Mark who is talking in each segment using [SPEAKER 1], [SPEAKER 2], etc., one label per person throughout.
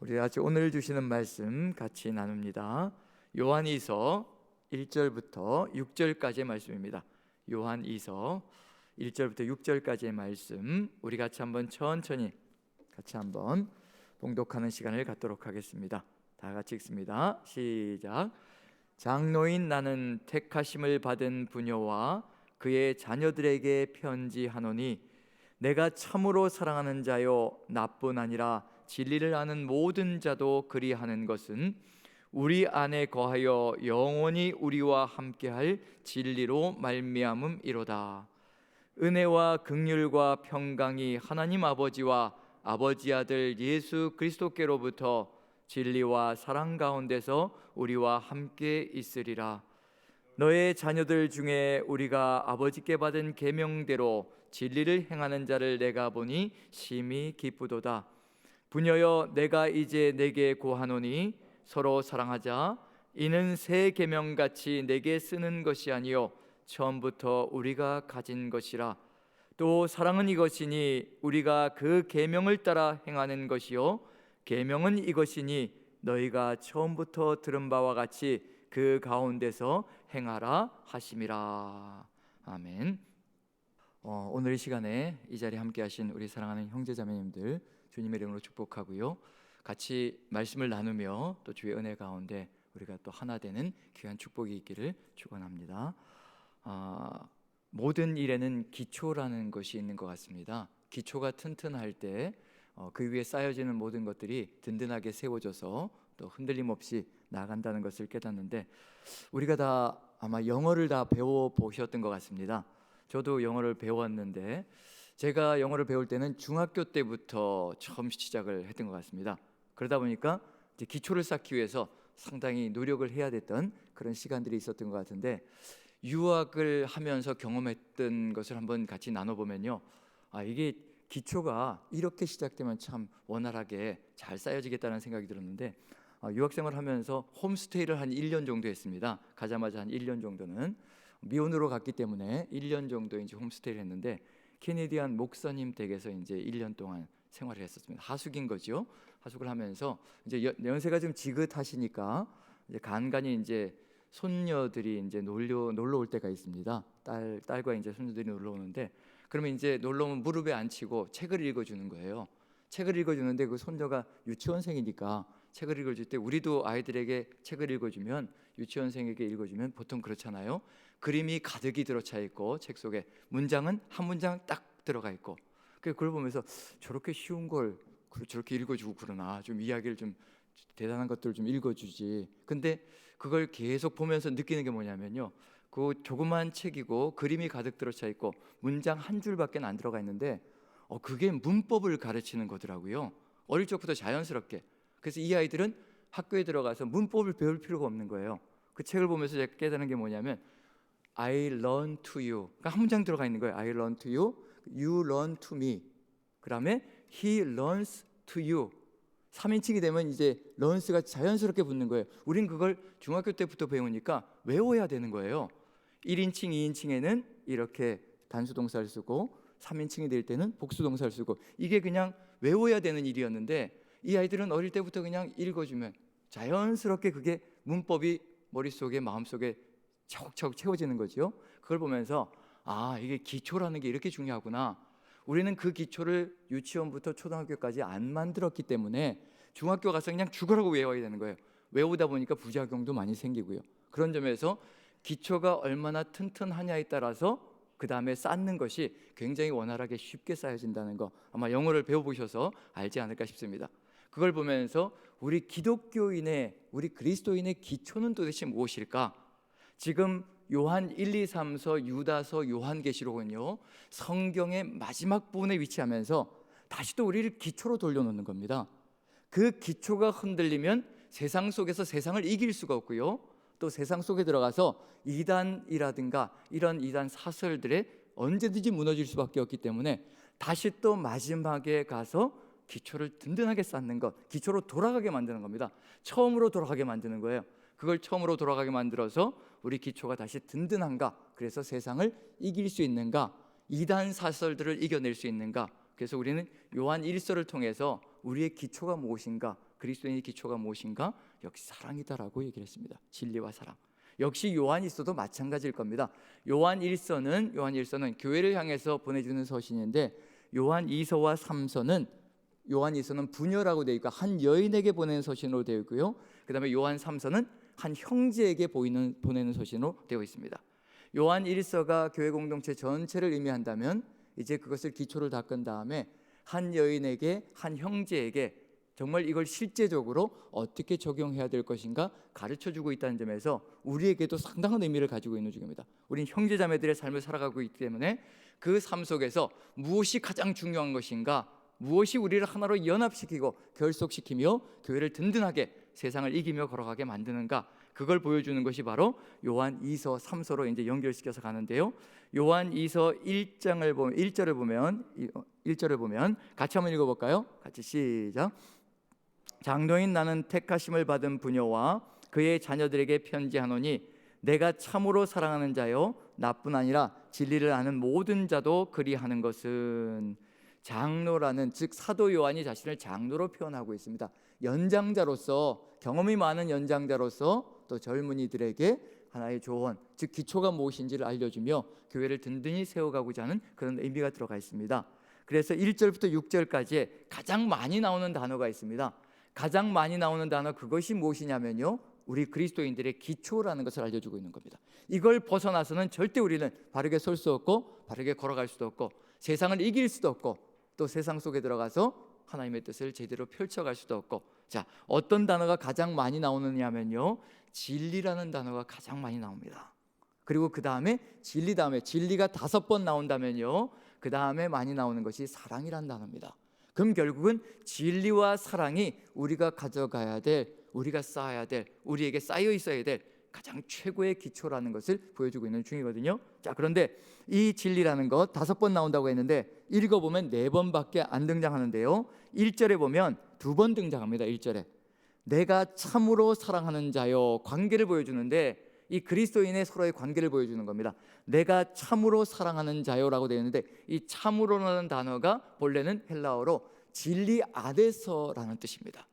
[SPEAKER 1] 우리 같이 오늘 주시는 말씀 같이 나눕니다. 요한이서 1절부터 6절까지의 말씀입니다. 요한이서 1절부터 6절까지의 말씀 우리 같이 한번 천천히 같이 한번 봉독하는 시간을 갖도록 하겠습니다. 다 같이 읽습니다. 시작. 장로인 나는 택하심을 받은 부녀와 그의 자녀들에게 편지하노니 내가 참으로 사랑하는 자요 나뿐 아니라 진리를 아는 모든 자도 그리하는 것은 우리 안에 거하여 영원히 우리와 함께할 진리로 말미암음이로다. 은혜와 긍휼과 평강이 하나님 아버지와 아버지 아들 예수 그리스도께로부터 진리와 사랑 가운데서 우리와 함께 있으리라. 너의 자녀들 중에 우리가 아버지께 받은 계명대로 진리를 행하는 자를 내가 보니 심히 기쁘도다. 부녀여 내가 이제 내게 고하노니 서로 사랑하자. 이는 새 계명같이 내게 쓰는 것이 아니요 처음부터 우리가 가진 것이라. 또 사랑은 이것이니 우리가 그 계명을 따라 행하는 것이요 계명은 이것이니 너희가 처음부터 들은 바와 같이 그 가운데서 행하라 하심이라. 아멘. 오늘 이 시간에 이 자리에 함께 하신 우리 사랑하는 형제자매님들 주님의 이름으로 축복하고요, 같이 말씀을 나누며 또 주의 은혜 가운데 우리가 또 하나 되는 귀한 축복이 있기를 축원합니다. 모든 일에는 기초라는 것이 있는 것 같습니다. 기초가 튼튼할 때 그 위에 쌓여지는 모든 것들이 든든하게 세워져서 또 흔들림 없이 나간다는 것을 깨닫는데, 우리가 다 아마 영어를 다 배워보셨던 것 같습니다. 저도 영어를 배웠는데 제가 영어를 배울 때는 중학교 때부터 처음 시작을 했던 것 같습니다. 그러다 보니까 이제 기초를 쌓기 위해서 상당히 노력을 해야 됐던 그런 시간들이 있었던 것 같은데, 유학을 하면서 경험했던 것을 한번 같이 나눠보면요, 이게 기초가 이렇게 시작되면 참 원활하게 잘 쌓여지겠다는 생각이 들었는데, 유학생활을 하면서 홈스테이를 한 1년 정도 했습니다. 가자마자 한 1년 정도는 미혼으로 갔기 때문에 1년 정도 이제 홈스테이를 했는데, 캐네디안 목사님 댁에서 이제 1년 동안 생활을 했었습니다. 하숙인 거죠. 하숙을 하면서 이제 연세가 좀 지긋하시니까 이제 간간히 이제 손녀들이 이제 놀러 올 때가 있습니다. 딸과 이제 손녀들이 놀러 오는데, 그러면 이제 놀러 오면 무릎에 앉히고 책을 읽어주는 거예요. 책을 읽어주는데 그 손녀가 유치원생이니까 책을 읽어줄 때, 우리도 아이들에게 책을 읽어주면, 유치원생에게 읽어주면 보통 그렇잖아요. 그림이 가득히 들어차 있고 책 속에 문장은 한 문장 딱 들어가 있고, 그걸 보면서 저렇게 쉬운 걸 저렇게 읽어주고 그러나, 좀 이야기를 좀 대단한 것들을 좀 읽어주지. 근데 그걸 계속 보면서 느끼는 게 뭐냐면요, 그 조그만 책이고 그림이 가득 들어차 있고 문장 한 줄밖에 안 들어가 있는데 그게 문법을 가르치는 거더라고요. 어릴 적부터 자연스럽게. 그래서 이 아이들은 학교에 들어가서 문법을 배울 필요가 없는 거예요. 그 책을 보면서 제가 깨달은 게 뭐냐면 I learn to you, 그러니까 한 문장 들어가 있는 거예요. I learn to you, you learn to me, 그 다음에 he learns to you. 3인칭이 되면 이제 learns가 자연스럽게 붙는 거예요. 우린 그걸 중학교 때부터 배우니까 외워야 되는 거예요. 1인칭, 2인칭에는 이렇게 단수동사를 쓰고 3인칭이 될 때는 복수동사를 쓰고, 이게 그냥 외워야 되는 일이었는데, 이 아이들은 어릴 때부터 그냥 읽어주면 자연스럽게 그게 문법이 머릿속에 마음속에 차곡차곡 채워지는 거죠. 그걸 보면서 이게 기초라는 게 이렇게 중요하구나. 우리는 그 기초를 유치원부터 초등학교까지 안 만들었기 때문에 중학교 가서 그냥 죽으라고 외워야 되는 거예요. 외우다 보니까 부작용도 많이 생기고요. 그런 점에서 기초가 얼마나 튼튼하냐에 따라서 그 다음에 쌓는 것이 굉장히 원활하게 쉽게 쌓여진다는 거, 아마 영어를 배워보셔서 알지 않을까 싶습니다. 그걸 보면서 우리 기독교인의, 우리 그리스도인의 기초는 도대체 무엇일까? 지금 요한 1, 2, 3서, 유다서, 요한계시록은요, 성경의 마지막 부분에 위치하면서 다시 또 우리를 기초로 돌려놓는 겁니다. 그 기초가 흔들리면 세상 속에서 세상을 이길 수가 없고요, 또 세상 속에 들어가서 이단이라든가 이런 이단 사설들에 언제든지 무너질 수밖에 없기 때문에 다시 또 마지막에 가서 기초를 든든하게 쌓는 것, 기초로 돌아가게 만드는 겁니다. 처음으로 돌아가게 만드는 거예요. 그걸 처음으로 돌아가게 만들어서 우리 기초가 다시 든든한가, 그래서 세상을 이길 수 있는가, 이단 사설들을 이겨낼 수 있는가. 그래서 우리는 요한 1서를 통해서 우리의 기초가 무엇인가, 그리스도인의 기초가 무엇인가? 역시 사랑이다라고 얘기를 했습니다. 진리와 사랑. 역시 요한일서도 마찬가지일 겁니다. 요한일서는 교회를 향해서 보내주는 서신인데, 요한이서와 3서는 요한이서는 부녀라고 되어 있고 한 여인에게 보내는 서신으로 되어 있고요. 그 다음에 요한 3서는 한 형제에게 보내는 서신으로 되어 있습니다. 요한 1서가 교회 공동체 전체를 의미한다면, 이제 그것을 기초를 닦은 다음에 한 여인에게, 한 형제에게 정말 이걸 실제적으로 어떻게 적용해야 될 것인가 가르쳐주고 있다는 점에서 우리에게도 상당한 의미를 가지고 있는 중입니다. 우린 형제자매들의 삶을 살아가고 있기 때문에 그 삶 속에서 무엇이 가장 중요한 것인가, 무엇이 우리를 하나로 연합시키고 결속시키며 교회를 든든하게 세상을 이기며 걸어가게 만드는가, 그걸 보여주는 것이 바로 요한 2서 3서로 이제 연결시켜서 가는데요. 요한 2서 1절을 보면 같이 한번 읽어볼까요? 같이 시작. 장로인 나는 택하심을 받은 부녀와 그의 자녀들에게 편지하노니 내가 참으로 사랑하는 자요 나뿐 아니라 진리를 아는 모든 자도 그리하는 것은, 장로라는, 즉 사도 요한이 자신을 장로로 표현하고 있습니다. 연장자로서, 경험이 많은 연장자로서 또 젊은이들에게 하나의 조언, 즉 기초가 무엇인지를 알려주며 교회를 든든히 세워가고자 하는 그런 의미가 들어가 있습니다. 그래서 1절부터 6절까지에 가장 많이 나오는 단어가 있습니다. 가장 많이 나오는 단어, 그것이 무엇이냐면요, 우리 그리스도인들의 기초라는 것을 알려주고 있는 겁니다. 이걸 벗어나서는 절대 우리는 바르게 설 수 없고 바르게 걸어갈 수도 없고 세상을 이길 수도 없고 또 세상 속에 들어가서 하나님의 뜻을 제대로 펼쳐갈 수도 없고. 자, 어떤 단어가 가장 많이 나오느냐면요, 진리라는 단어가 가장 많이 나옵니다. 그리고 그 다음에 진리 다음에 진리가 5번 나온다면요, 그 다음에 많이 나오는 것이 사랑이라는 단어입니다. 그럼 결국은 진리와 사랑이 우리가 가져가야 될, 우리가 쌓아야 될, 우리에게 쌓여 있어야 될 가장 최고의 기초라는 것을 보여주고 있는 중이거든요. 자, 그런데 이 진리라는 것 5번 나온다고 했는데 읽어보면 4번밖에 안 등장하는데요, 1절에 보면 2번 등장합니다. 1절에 내가 참으로 사랑하는 자요, 관계를 보여주는데 이 그리스도인의 서로의 관계를 보여주는 겁니다. 내가 참으로 사랑하는 자요라고 되어 있는데, 이 참으로라는 단어가 본래는 헬라어로 진리 안에서라는 뜻입니다.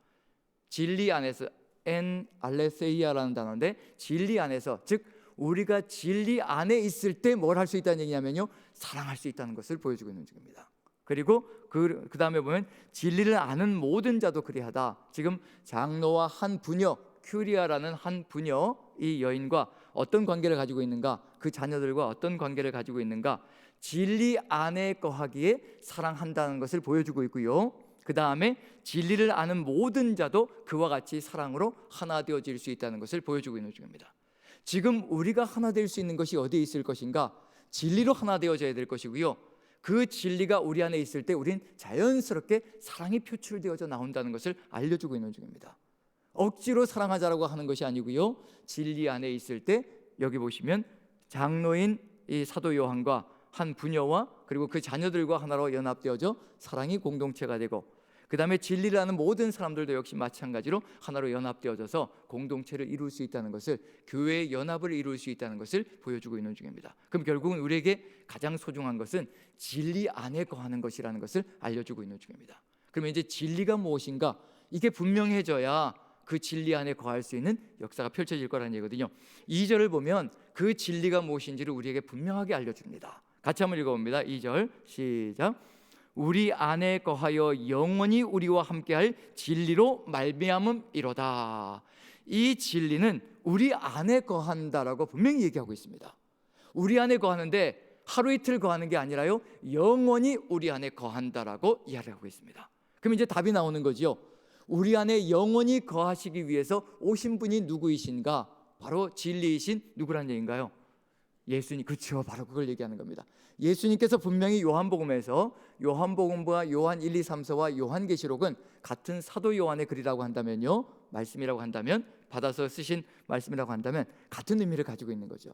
[SPEAKER 1] 진리 안에서, 엔 알레세이아라는 단어인데 진리 안에서, 즉 우리가 진리 안에 있을 때 뭘 할 수 있다는 얘기냐면요, 사랑할 수 있다는 것을 보여주고 있는 중입니다. 그리고 그 다음에 보면 진리를 아는 모든 자도 그리하다. 지금 장로와 한 부녀, 큐리아라는 한 부녀, 이 여인과 어떤 관계를 가지고 있는가, 그 자녀들과 어떤 관계를 가지고 있는가, 진리 안에 거하기에 사랑한다는 것을 보여주고 있고요. 그 다음에 진리를 아는 모든 자도 그와 같이 사랑으로 하나 되어질 수 있다는 것을 보여주고 있는 중입니다. 지금 우리가 하나 될 수 있는 것이 어디에 있을 것인가? 진리로 하나 되어져야 될 것이고요, 그 진리가 우리 안에 있을 때 우린 자연스럽게 사랑이 표출되어져 나온다는 것을 알려주고 있는 중입니다. 억지로 사랑하자라고 하는 것이 아니고요, 진리 안에 있을 때 여기 보시면 장로인 이 사도 요한과 한 부녀와 그리고 그 자녀들과 하나로 연합되어져 사랑이 공동체가 되고, 그 다음에 진리를 아는 모든 사람들도 역시 마찬가지로 하나로 연합되어져서 공동체를 이룰 수 있다는 것을, 교회의 연합을 이룰 수 있다는 것을 보여주고 있는 중입니다. 그럼 결국은 우리에게 가장 소중한 것은 진리 안에 거하는 것이라는 것을 알려주고 있는 중입니다. 그러면 이제 진리가 무엇인가, 이게 분명해져야 그 진리 안에 거할 수 있는 역사가 펼쳐질 거라는 얘기거든요. 2절을 보면 그 진리가 무엇인지를 우리에게 분명하게 알려줍니다. 같이 한번 읽어봅니다. 2절 시작. 우리 안에 거하여 영원히 우리와 함께할 진리로 말미암음이로다. 이 진리는 우리 안에 거한다라고 분명히 얘기하고 있습니다. 우리 안에 거하는데 하루 이틀 거하는 게 아니라요, 영원히 우리 안에 거한다라고 이야기하고 있습니다. 그럼 이제 답이 나오는 거지요. 우리 안에 영원히 거하시기 위해서 오신 분이 누구이신가? 바로 진리이신 누구란 얘기인가요? 예수님. 그렇죠, 바로 그걸 얘기하는 겁니다. 예수님께서 분명히 요한복음에서, 요한복음과 요한 1, 2, 3서와 요한계시록은 같은 사도 요한의 글이라고 한다면요, 말씀이라고 한다면, 받아서 쓰신 말씀이라고 한다면 같은 의미를 가지고 있는 거죠.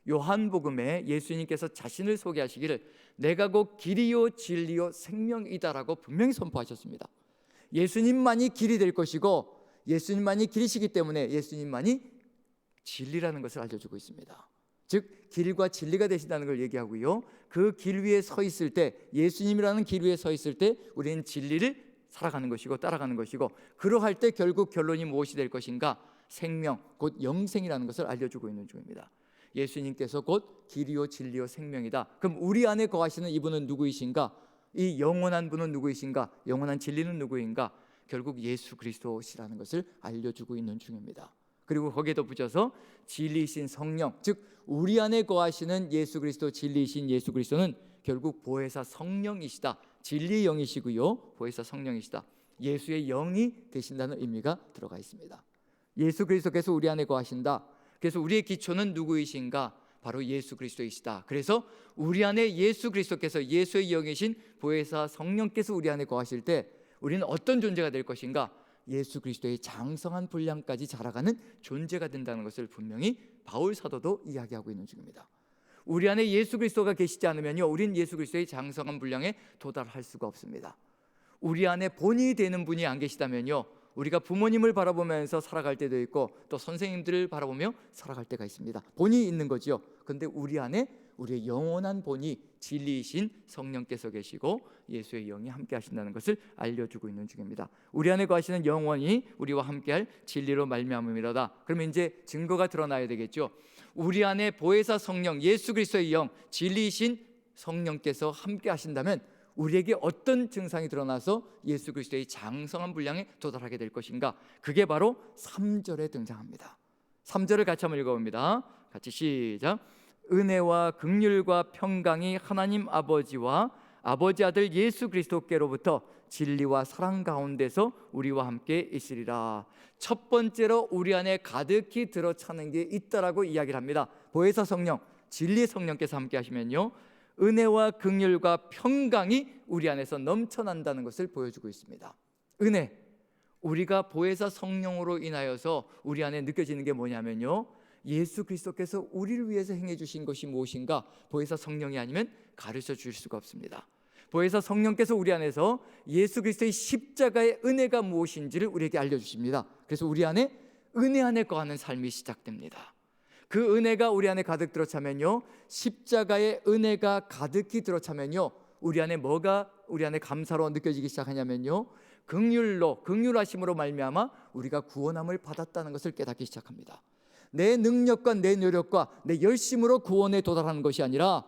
[SPEAKER 1] 요한복음에 예수님께서 자신을 소개하시기를 내가 곧 길이요 진리요 생명이다라고 분명히 선포하셨습니다. 예수님만이 길이 될 것이고 예수님만이 길이시기 때문에 예수님만이 진리라는 것을 알려주고 있습니다. 즉 길과 진리가 되신다는 걸 얘기하고요, 그 길 위에 서 있을 때, 예수님이라는 길 위에 서 있을 때 우리는 진리를 살아가는 것이고 따라가는 것이고, 그러할 때 결국 결론이 무엇이 될 것인가? 생명, 곧 영생이라는 것을 알려주고 있는 중입니다. 예수님께서 곧 길이요 진리요 생명이다. 그럼 우리 안에 거하시는 이분은 누구이신가? 이 영원한 분은 누구이신가? 영원한 진리는 누구인가? 결국 예수 그리스도시라는 것을 알려주고 있는 중입니다. 그리고 거기에 덧붙여서 진리이신 성령, 즉 우리 안에 거하시는 예수 그리스도, 진리이신 예수 그리스도는 결국 보혜사 성령이시다. 진리의 영이시고요, 보혜사 성령이시다. 예수의 영이 되신다는 의미가 들어가 있습니다. 예수 그리스도께서 우리 안에 거하신다. 그래서 우리의 기초는 누구이신가? 바로 예수 그리스도이시다. 그래서 우리 안에 예수 그리스도께서, 예수의 영이신 보혜사 성령께서 우리 안에 거하실 때 우리는 어떤 존재가 될 것인가? 예수 그리스도의 장성한 분량까지 자라가는 존재가 된다는 것을 분명히 바울 사도도 이야기하고 있는 중입니다. 우리 안에 예수 그리스도가 계시지 않으면요, 우리는 예수 그리스도의 장성한 분량에 도달할 수가 없습니다. 우리 안에 본이 되는 분이 안 계시다면요, 우리가 부모님을 바라보면서 살아갈 때도 있고 또 선생님들을 바라보며 살아갈 때가 있습니다. 본이 있는 거죠. 그런데 우리 안에 우리의 영원한 본이 진리이신 성령께서 계시고 예수의 영이 함께 하신다는 것을 알려주고 있는 중입니다. 우리 안에 거하시는 영원히 우리와 함께할 진리로 말미암음이로다. 그러면 이제 증거가 드러나야 되겠죠. 우리 안에 보혜사 성령, 예수 그리스도의 영, 진리이신 성령께서 함께 하신다면 우리에게 어떤 증상이 드러나서 예수 그리스도의 장성한 분량에 도달하게 될 것인가? 그게 바로 3절에 등장합니다. 3절을 같이 한번 읽어봅니다. 같이 시작. 은혜와 긍휼과 평강이 하나님 아버지와 아버지 아들 예수 그리스도께로부터 진리와 사랑 가운데서 우리와 함께 있으리라. 첫 번째로 우리 안에 가득히 들어차는 게 있다라고 이야기를 합니다. 보혜사 성령, 진리의 성령께서 함께 하시면요, 은혜와 긍휼과 평강이 우리 안에서 넘쳐난다는 것을 보여주고 있습니다. 은혜, 우리가 보혜사 성령으로 인하여서 우리 안에 느껴지는 게 뭐냐면요, 예수 그리스도께서 우리를 위해서 행해 주신 것이 무엇인가? 보혜사 성령이 아니면 가르쳐 주실 수가 없습니다. 보혜사 성령께서 우리 안에서 예수 그리스도의 십자가의 은혜가 무엇인지를 우리에게 알려주십니다. 그래서 우리 안에 은혜 안에 거하는 삶이 시작됩니다. 그 은혜가 우리 안에 가득 들어차면요, 십자가의 은혜가 가득히 들어차면요, 우리 안에 뭐가 우리 안에 감사로 느껴지기 시작하냐면요, 긍휼하심으로 말미암아 우리가 구원함을 받았다는 것을 깨닫기 시작합니다. 내 능력과 내 노력과 내 열심으로 구원에 도달하는 것이 아니라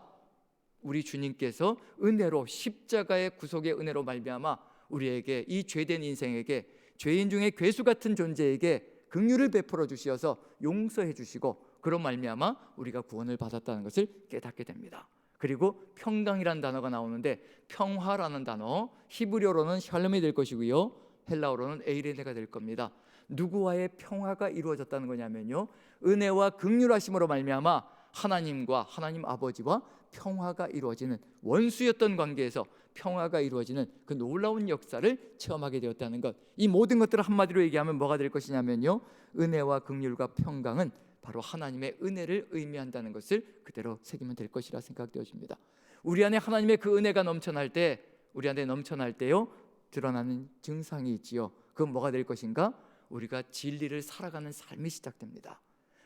[SPEAKER 1] 우리 주님께서 은혜로, 십자가의 구속의 은혜로 말미암아 우리에게, 이 죄된 인생에게, 죄인 중에 괴수 같은 존재에게 긍휼을 베풀어 주시어서 용서해 주시고 그로 말미암아 우리가 구원을 받았다는 것을 깨닫게 됩니다. 그리고 평강이라는 단어가 나오는데, 평화라는 단어, 히브리어로는 샬롬이 될 것이고요, 헬라어로는 에이레네가 될 겁니다. 누구와의 평화가 이루어졌다는 거냐면요, 은혜와 긍휼하심으로 말미암아 하나님과, 하나님 아버지와 평화가 이루어지는, 원수였던 관계에서 평화가 이루어지는 그 놀라운 역사를 체험하게 되었다는 것. 이 모든 것들을 한마디로 얘기하면 뭐가 될 것이냐면요, 은혜와 긍휼과 평강은 바로 하나님의 은혜를 의미한다는 것을 그대로 새기면 될 것이라 생각되어집니다. 우리 안에 하나님의 그 은혜가 넘쳐날 때, 우리 안에 넘쳐날 때요, 드러나는 증상이 있지요. 그건 뭐가 될 것인가? 우리가 진리를 살아가는 삶이 시작됩니다.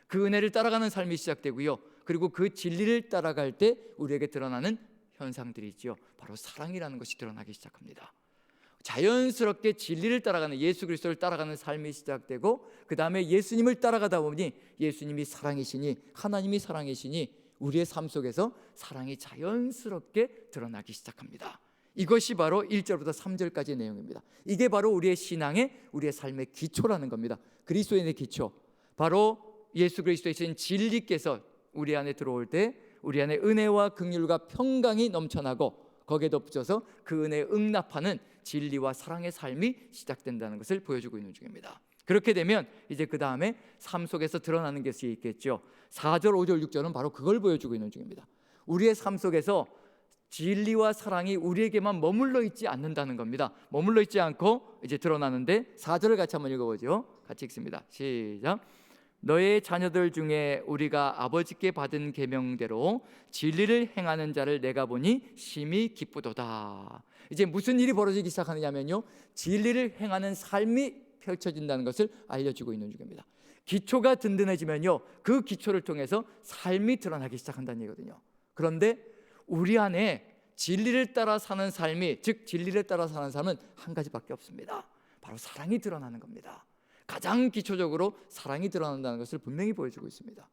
[SPEAKER 1] 그 은혜를 따라가는 삶이 시작되고요, 그리고 그 진리를 따라갈 때 우리에게 드러나는 현상들이 있지요. 바로 사랑이라는 것이 드러나기 시작합니다. 자연스럽게 진리를 따라가는, 예수 그리스도를 따라가는 삶이 시작되고, 그 다음에 예수님을 따라가다 보니 예수님이 사랑이시니, 하나님이 사랑이시니 우리의 삶 속에서 사랑이 자연스럽게 드러나기 시작합니다. 이것이 바로 1절부터 3절까지의 내용입니다. 이게 바로 우리의 신앙의, 우리의 삶의 기초라는 겁니다. 그리스도인의 기초, 바로 예수 그리스도이신 진리께서 우리 안에 들어올 때 우리 안에 은혜와 긍휼과 평강이 넘쳐나고, 거기에 덧붙여서 그 은혜에 응답하는 진리와 사랑의 삶이 시작된다는 것을 보여주고 있는 중입니다. 그렇게 되면 이제 그 다음에 삶 속에서 드러나는 것이 있겠죠. 4절, 5절, 6절은 바로 그걸 보여주고 있는 중입니다. 우리의 삶 속에서 진리와 사랑이 우리에게만 머물러 있지 않는다는 겁니다. 머물러 있지 않고 이제 드러나는데, 4절을 같이 한번 읽어보죠. 같이 읽습니다. 시작. 너의 자녀들 중에 우리가 아버지께 받은 계명대로 진리를 행하는 자를 내가 보니 심히 기쁘도다. 이제 무슨 일이 벌어지기 시작하느냐면요, 진리를 행하는 삶이 펼쳐진다는 것을 알려주고 있는 중입니다. 기초가 든든해지면요, 그 기초를 통해서 삶이 드러나기 시작한다는 얘기거든요. 그런데 우리 안에 진리를 따라 사는 삶이, 즉 진리를 따라 사는 삶은 한 가지밖에 없습니다. 바로 사랑이 드러나는 겁니다. 가장 기초적으로 사랑이 드러난다는 것을 분명히 보여주고 있습니다.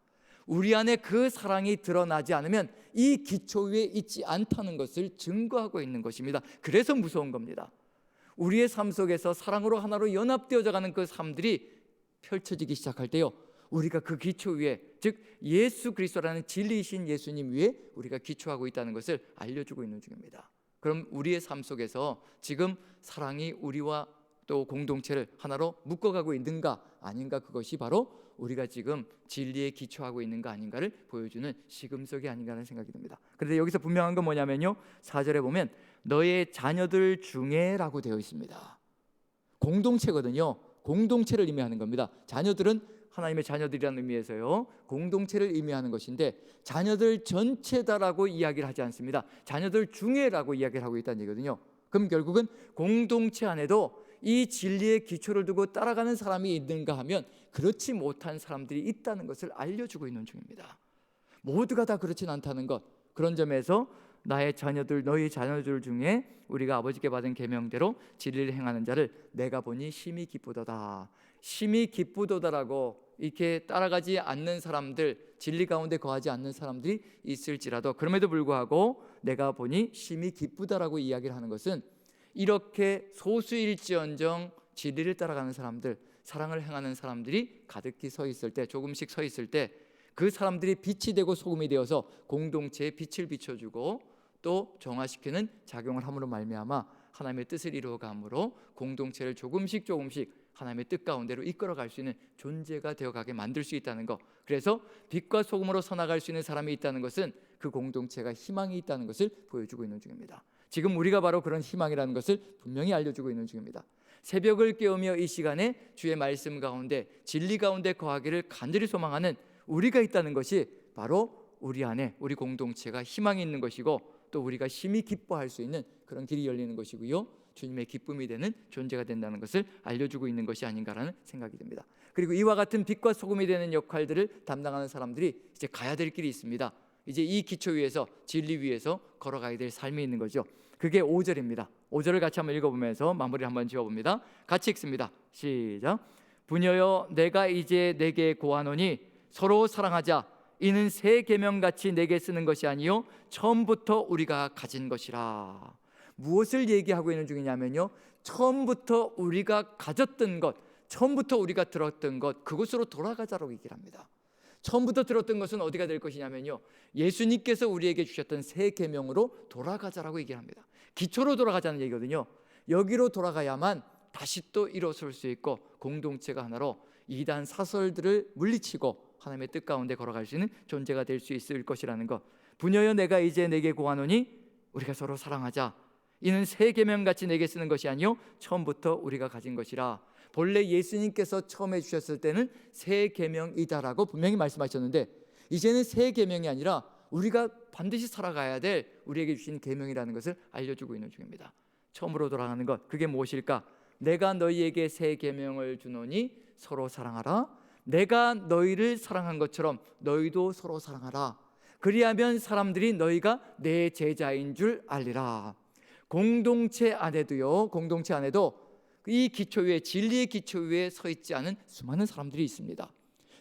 [SPEAKER 1] 우리 안에 그 사랑이 드러나지 않으면 이 기초 위에 있지 않다는 것을 증거하고 있는 것입니다. 그래서 무서운 겁니다. 우리의 삶 속에서 사랑으로 하나로 연합되어져 가는 그 삶들이 펼쳐지기 시작할 때요, 우리가 그 기초 위에, 즉 예수 그리스도라는 진리이신 예수님 위에 우리가 기초하고 있다는 것을 알려주고 있는 중입니다. 그럼 우리의 삶 속에서 지금 사랑이 우리와 또 공동체를 하나로 묶어가고 있는가 아닌가, 그것이 바로 우리가 지금 진리에 기초하고 있는가 아닌가를 보여주는 시금석이 아닌가 하는 생각이 듭니다. 그런데 여기서 분명한 건 뭐냐면요, 4절에 보면 너의 자녀들 중에 라고 되어 있습니다. 공동체거든요. 공동체를 의미하는 겁니다. 자녀들은 하나님의 자녀들이라는 의미에서요, 공동체를 의미하는 것인데 자녀들 전체다라고 이야기를 하지 않습니다. 자녀들 중에라고 이야기를 하고 있다는 얘기거든요. 그럼 결국은 공동체 안에도 이 진리의 기초를 두고 따라가는 사람이 있는가 하면 그렇지 못한 사람들이 있다는 것을 알려주고 있는 중입니다. 모두가 다 그렇진 않다는 것, 그런 점에서 나의 자녀들, 너희 자녀들 중에 우리가 아버지께 받은 계명대로 진리를 행하는 자를 내가 보니 심히 기쁘도다. 심히 기쁘도다라고 이렇게 따라가지 않는 사람들, 진리 가운데 거하지 않는 사람들이 있을지라도 그럼에도 불구하고 내가 보니 심히 기쁘다라고 이야기를 하는 것은 이렇게 소수일지언정 진리를 따라가는 사람들, 사랑을 행하는 사람들이 가득히 서 있을 때, 조금씩 서 있을 때 그 사람들이 빛이 되고 소금이 되어서 공동체에 빛을 비춰주고 또 정화시키는 작용을 함으로 말미암아 하나님의 뜻을 이루어감으로 공동체를 조금씩 하나님의 뜻 가운데로 이끌어갈 수 있는 존재가 되어가게 만들 수 있다는 것, 그래서 빛과 소금으로 서나갈 수 있는 사람이 있다는 것은 그 공동체가 희망이 있다는 것을 보여주고 있는 중입니다. 지금 우리가 바로 그런 희망이라는 것을 분명히 알려주고 있는 중입니다. 새벽을 깨우며 이 시간에 주의 말씀 가운데 진리 가운데 거하기를 간절히 소망하는 우리가 있다는 것이 바로 우리 안에 우리 공동체가 희망이 있는 것이고 또 우리가 심히 기뻐할 수 있는 그런 길이 열리는 것이고요, 주님의 기쁨이 되는 존재가 된다는 것을 알려주고 있는 것이 아닌가라는 생각이 듭니다. 그리고 이와 같은 빛과 소금이 되는 역할들을 담당하는 사람들이 이제 가야 될 길이 있습니다. 이제 이 기초 위에서, 진리 위에서 걸어가야 될 삶이 있는 거죠. 그게 5절입니다. 5절을 같이 한번 읽어보면서 마무리를 한번 지어봅니다. 같이 읽습니다. 시작. 부녀여 내가 이제 내게 고하노니 서로 사랑하자. 이는 새 계명같이 내게 쓰는 것이 아니요 처음부터 우리가 가진 것이라. 무엇을 얘기하고 있는 중이냐면요, 처음부터 우리가 가졌던 것, 처음부터 우리가 들었던 것, 그곳으로 돌아가자라고 얘기를 합니다. 처음부터 들었던 것은 어디가 될 것이냐면요, 예수님께서 우리에게 주셨던 새 계명으로 돌아가자라고 얘기를 합니다. 기초로 돌아가자는 얘기거든요. 여기로 돌아가야만 다시 또 일어설 수 있고 공동체가 하나로 이단 사설들을 물리치고 하나님의 뜻 가운데 걸어갈 수 있는 존재가 될 수 있을 것이라는 것. 부녀여 내가 이제 내게 고하노니 우리가 서로 사랑하자. 이는 새 계명같이 내게 쓰는 것이 아니요 처음부터 우리가 가진 것이라. 본래 예수님께서 처음 해주셨을 때는 새 계명이다라고 분명히 말씀하셨는데 이제는 새 계명이 아니라 우리가 반드시 살아가야 될 우리에게 주신 계명이라는 것을 알려주고 있는 중입니다. 처음으로 돌아가는 것, 그게 무엇일까? 내가 너희에게 새 계명을 주노니 서로 사랑하라. 내가 너희를 사랑한 것처럼 너희도 서로 사랑하라. 그리하면 사람들이 너희가 내 제자인 줄 알리라. 공동체 안에도요, 공동체 안에도 이 기초 위에, 진리의 기초 위에 서 있지 않은 수많은 사람들이 있습니다.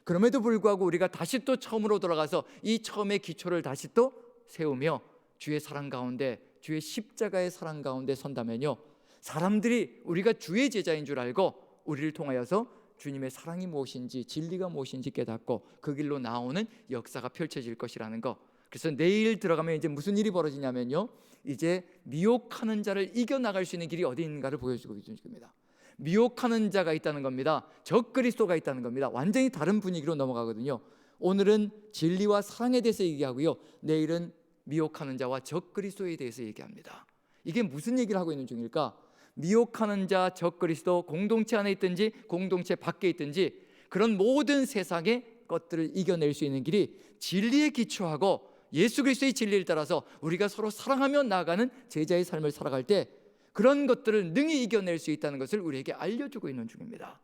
[SPEAKER 1] 그럼에도 불구하고 우리가 다시 또 처음으로 돌아가서 이 처음의 기초를 다시 또 세우며 주의 사랑 가운데, 주의 십자가의 사랑 가운데 선다면요, 사람들이 우리가 주의 제자인 줄 알고 우리를 통하여서 주님의 사랑이 무엇인지, 진리가 무엇인지 깨닫고 그 길로 나오는 역사가 펼쳐질 것이라는 것. 그래서 내일 들어가면 이제 무슨 일이 벌어지냐면요, 이제 미혹하는 자를 이겨나갈 수 있는 길이 어디 있는가를 보여주고 있는 겁니다. 미혹하는 자가 있다는 겁니다. 적그리스도가 있다는 겁니다. 완전히 다른 분위기로 넘어가거든요. 오늘은 진리와 사랑에 대해서 얘기하고요, 내일은 미혹하는 자와 적그리스도에 대해서 얘기합니다. 이게 무슨 얘기를 하고 있는 중일까? 미혹하는 자, 적그리스도, 공동체 안에 있든지 공동체 밖에 있든지 그런 모든 세상의 것들을 이겨낼 수 있는 길이 진리에 기초하고 예수 그리스도의 진리를 따라서 우리가 서로 사랑하며 나아가는 제자의 삶을 살아갈 때 그런 것들을 능히 이겨낼 수 있다는 것을 우리에게 알려주고 있는 중입니다.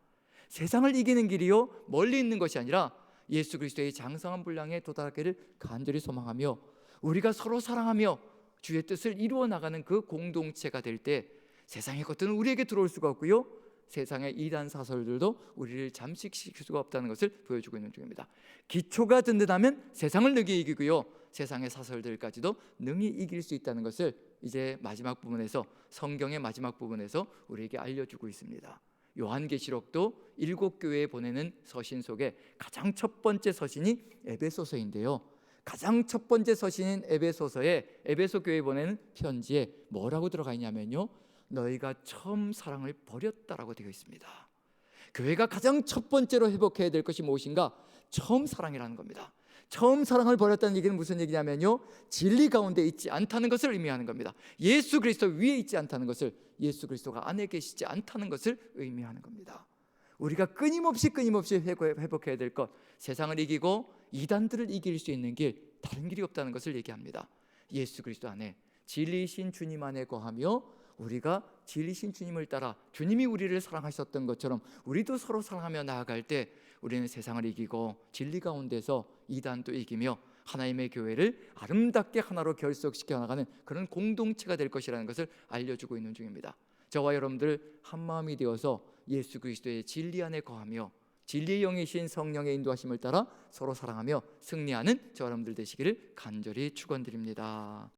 [SPEAKER 1] 세상을 이기는 길이요, 멀리 있는 것이 아니라 예수 그리스도의 장성한 분량에 도달하기를 간절히 소망하며 우리가 서로 사랑하며 주의 뜻을 이루어 나가는 그 공동체가 될 때 세상의 것들은 우리에게 들어올 수가 없고요, 세상의 이단 사설들도 우리를 잠식시킬 수가 없다는 것을 보여주고 있는 중입니다. 기초가 든든하면 세상을 능히 이기고요, 세상의 사설들까지도 능히 이길 수 있다는 것을 이제 마지막 부분에서, 성경의 마지막 부분에서 우리에게 알려주고 있습니다. 요한계시록도 7교회에 보내는 서신 속에 가장 첫 번째 서신이 에베소서인데요, 가장 첫 번째 서신인 에베소서에, 에베소 교회에 보내는 편지에 뭐라고 들어가 있냐면요, 너희가 처음 사랑을 버렸다라고 되어 있습니다. 교회가 가장 첫 번째로 회복해야 될 것이 무엇인가? 처음 사랑이라는 겁니다. 처음 사랑을 버렸다는 얘기는 무슨 얘기냐면요, 진리 가운데 있지 않다는 것을 의미하는 겁니다. 예수 그리스도 위에 있지 않다는 것을, 예수 그리스도가 안에 계시지 않다는 것을 의미하는 겁니다. 우리가 끊임없이 회복해야 될 것, 세상을 이기고 이단들을 이길 수 있는 길, 다른 길이 없다는 것을 얘기합니다. 예수 그리스도 안에, 진리이신 주님 안에 거하며 우리가 진리신 주님을 따라 주님이 우리를 사랑하셨던 것처럼 우리도 서로 사랑하며 나아갈 때 우리는 세상을 이기고 진리 가운데서 이단도 이기며 하나님의 교회를 아름답게 하나로 결속시켜 나가는 그런 공동체가 될 것이라는 것을 알려주고 있는 중입니다. 저와 여러분들 한마음이 되어서 예수 그리스도의 진리 안에 거하며 진리의 영이신 성령의 인도하심을 따라 서로 사랑하며 승리하는 저와 여러분들 되시기를 간절히 축원드립니다.